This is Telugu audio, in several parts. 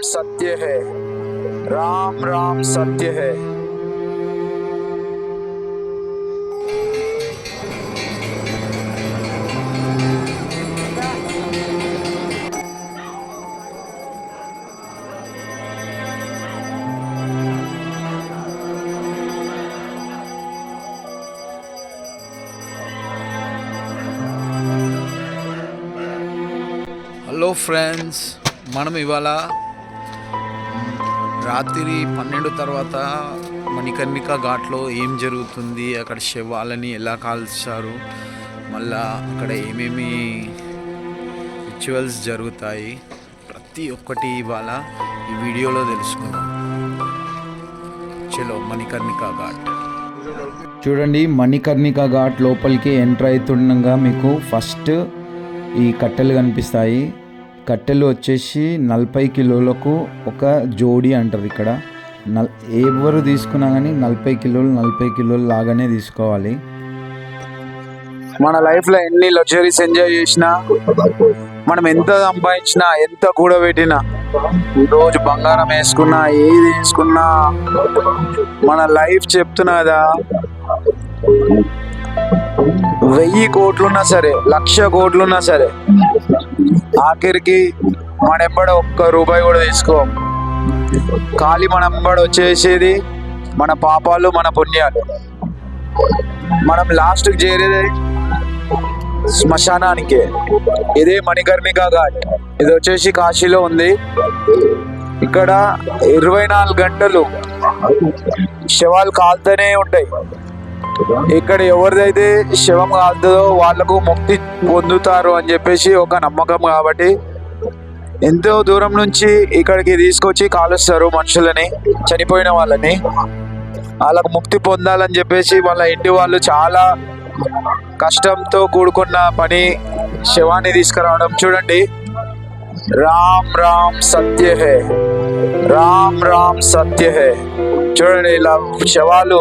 सत्य है, राम राम सत्य है। హలో ఫ్రెండ్స్, మనం ఇవాళ రాత్రి 12 తర్వాత మణికర్ణిక ఘాట్లో ఏం జరుగుతుంది, అక్కడ శవాలని ఎలా కాల్చారు, మళ్ళా అక్కడ ఏమేమి రిచువల్స్ జరుగుతాయి, ప్రతి ఒక్కటి ఇవాళ ఈ వీడియోలో తెలుసుకుందాం. చలో మణికర్ణిక ఘాట్ చూడండి. మణికర్ణిక ఘాట్ లోపలికి ఎంటర్ అవుతుండగా మీకు ఫస్ట్ ఈ కట్టెలు కనిపిస్తాయి. కట్టెలు వచ్చేసి 40 కిలోలకు ఒక జోడి అంటారు. ఇక్కడ ఎవరు తీసుకున్నా కానీ 40 కిలోలు లాగానే తీసుకోవాలి. మన లైఫ్లో ఎన్ని లగ్జరీస్ ఎంజాయ్ చేసినా, మనం ఎంత సంపాదించినా, ఎంత కూడబెట్టినా, రోజు బంగారం వేసుకున్నా, ఏది వేసుకున్నా, మన లైఫ్ చెప్తున్నా కదా, 1000 కోట్లున్నా సరే, 1,00,000 కోట్లున్నా సరే, ఆఖరికి మనెంబడ ఒక్క రూపాయి కూడా తీసుకోం. ఖాళీ మనెంబడ వచ్చేసేది మన పాపాలు, మన పుణ్యాలు. మనం లాస్ట్కి చేరేది శ్మశానానికే. ఇదే మణికర్ణిక ఘాట్. ఇది వచ్చేసి కాశీలో ఉంది. ఇక్కడ 24 గంటలు శవాలు కాలుతూనే ఉంటాయి. ఇక్కడ ఎవరిదైతే శవం కాలుతుందో వాళ్ళకు ముక్తి పొందుతారు అని చెప్పేసి ఒక నమ్మకం. కాబట్టి ఎంతో దూరం నుంచి ఇక్కడికి తీసుకొచ్చి కాలుస్తారు మనుషులని, చనిపోయిన వాళ్ళని. వాళ్ళకు ముక్తి పొందాలని చెప్పేసి వాళ్ళ ఇంటి వాళ్ళు చాలా కష్టంతో కూడుకున్న పని శవాన్ని తీసుకురావడం. చూడండి, రామ్ రామ్ సత్య హే, రామ్ రామ్ సత్య హే. చూడండి, ఇలా శవాలు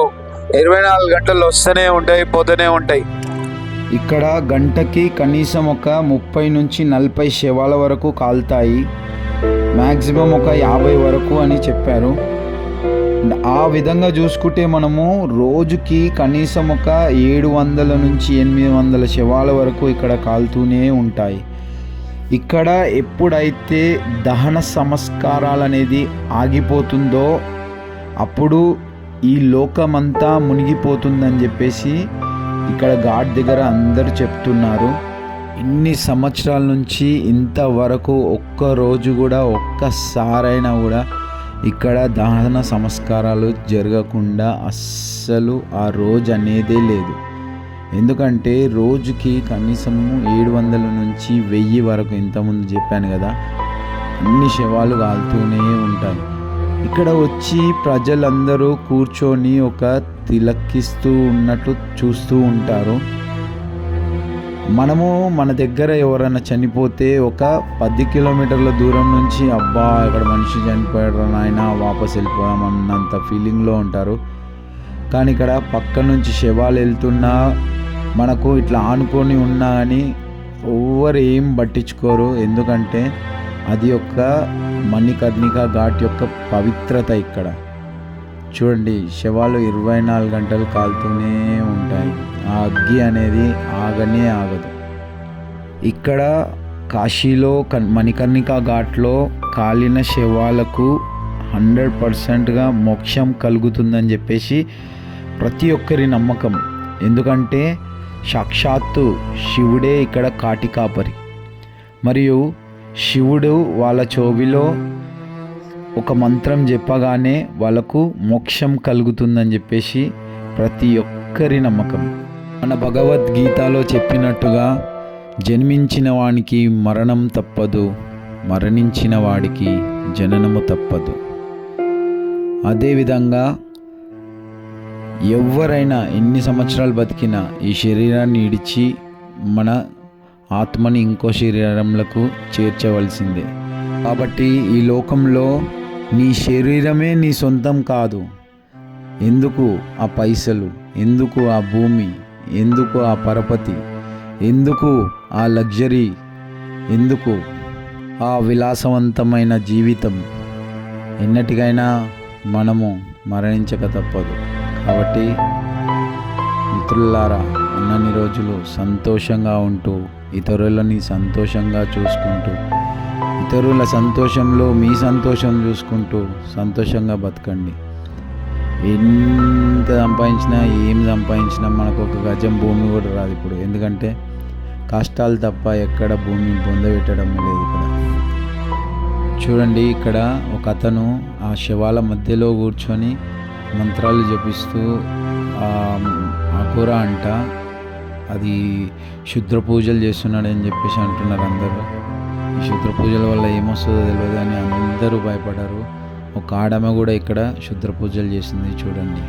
24 గంటలు వస్తూనే ఉంటాయి, పోతూనే ఉంటాయి. ఇక్కడ గంటకి కనీసం ఒక 30 నుంచి 40 శవాల వరకు కాలుతాయి. మ్యాక్సిమం ఒక 50 వరకు అని చెప్పారు. ఆ విధంగా చూసుకుంటే మనము రోజుకి కనీసం ఒక 700 నుంచి 800 శవాల వరకు ఇక్కడ కాలుతూనే ఉంటాయి. ఇక్కడ ఎప్పుడైతే దహన సంస్కారాలు అనేది ఆగిపోతుందో అప్పుడు ఈ లోకమంతా మునిగిపోతుందని చెప్పేసి ఇక్కడ ఘాట్ దగ్గర అందరూ చెప్తున్నారు. ఇన్ని సంవత్సరాల నుంచి ఇంతవరకు ఒక్కరోజు కూడా, ఒక్కసారైనా కూడా ఇక్కడ దహన సంస్కారాలు జరగకుండా అస్సలు ఆ రోజు అనేదే లేదు. ఎందుకంటే రోజుకి కనీసం 700 నుంచి 1000 వరకు, ఇంతకుముందు చెప్పాను కదా, అన్ని శవాలు కాలుతూనే ఉంటాయి. ఇక్కడ వచ్చి ప్రజలందరూ కూర్చొని ఒక తిలకిస్తూ ఉన్నట్టు చూస్తూ ఉంటారు. మనము మన దగ్గర ఎవరైనా చనిపోతే ఒక 10 కిలోమీటర్ల దూరం నుంచి అబ్బా ఇక్కడ మనిషి చనిపోయాడు నాయన వాపస్ వెళ్ళిపోయాం అన్నంత ఫీలింగ్లో ఉంటారు. కానీ ఇక్కడ పక్క నుంచి శవాలు వెళ్తున్నా, మనకు ఇట్లా ఆనుకొని ఉన్నా కానీ ఎవరు ఏం పట్టించుకోరు. ఎందుకంటే అది ఒక మణికర్ణిక ఘాట్ యొక్క పవిత్రత. ఇక్కడ చూడండి, శవాలు 24 గంటలు కాలుతూనే ఉంటాయి. ఆ అగ్గి అనేది ఆగనే ఆగదు. ఇక్కడ కాశీలో మణికర్ణిక ఘాట్లో కాలిన శవాలకు 100%గా మోక్షం కలుగుతుందని చెప్పేసి ప్రతి ఒక్కరి నమ్మకం. ఎందుకంటే సాక్షాత్తు శివుడే ఇక్కడ కాటి కాపరి. మరియు శివుడు వాళ్ళ చెవిలో ఒక మంత్రం చెప్పగానే వాళ్ళకు మోక్షం కలుగుతుందని చెప్పేసి ప్రతి ఒక్కరి నమ్మకం. మన భగవద్గీతలో చెప్పినట్టుగా జన్మించిన వానికి మరణం తప్పదు, మరణించిన వాడికి జననము తప్పదు. అదేవిధంగా ఎవరైనా ఎన్ని సంవత్సరాలు బతికినా ఈ శరీరాన్ని ఇడిచి మన ఆత్మని ఇంకో శరీరంలకు చేర్చవలసిందే. కాబట్టి ఈ లోకంలో నీ శరీరమే నీ సొంతం కాదు. ఎందుకు ఆ పైసలు, ఎందుకు ఆ భూమి, ఎందుకు ఆ పరపతి, ఎందుకు ఆ లగ్జరీ, ఎందుకు ఆ విలాసవంతమైన జీవితం? ఎన్నటికైనా మనము మరణించక తప్పదు. కాబట్టి మిత్రులారా, ఉన్నన్ని రోజులు సంతోషంగా ఉంటూ, ఇతరులని సంతోషంగా చూసుకుంటూ, ఇతరుల సంతోషంలో మీ సంతోషం చూసుకుంటూ సంతోషంగా బతకండి. ఎంత సంపాదించినా, ఏం సంపాదించినా మనకు ఒక గజం భూమి కూడా రాదు ఇప్పుడు. ఎందుకంటే కష్టాలు తప్ప ఎక్కడ భూమి పొందబెట్టడం లేదు ఇక్కడ. చూడండి, ఇక్కడ ఒక అతను ఆ శవాల మధ్యలో కూర్చొని మంత్రాలు జపిస్తూ అఘోరా అంట అది క్షుద్ర పూజలు చేస్తున్నాడని చెప్పేసి అంటున్నారు అందరూ. ఈ క్షుద్ర పూజల వల్ల ఏమొస్తుందో తెలియదు అని అందరూ భయపడ్డారు. ఒక ఆడమ కూడా ఇక్కడ క్షుద్ర పూజలు చేసింది చూడండి.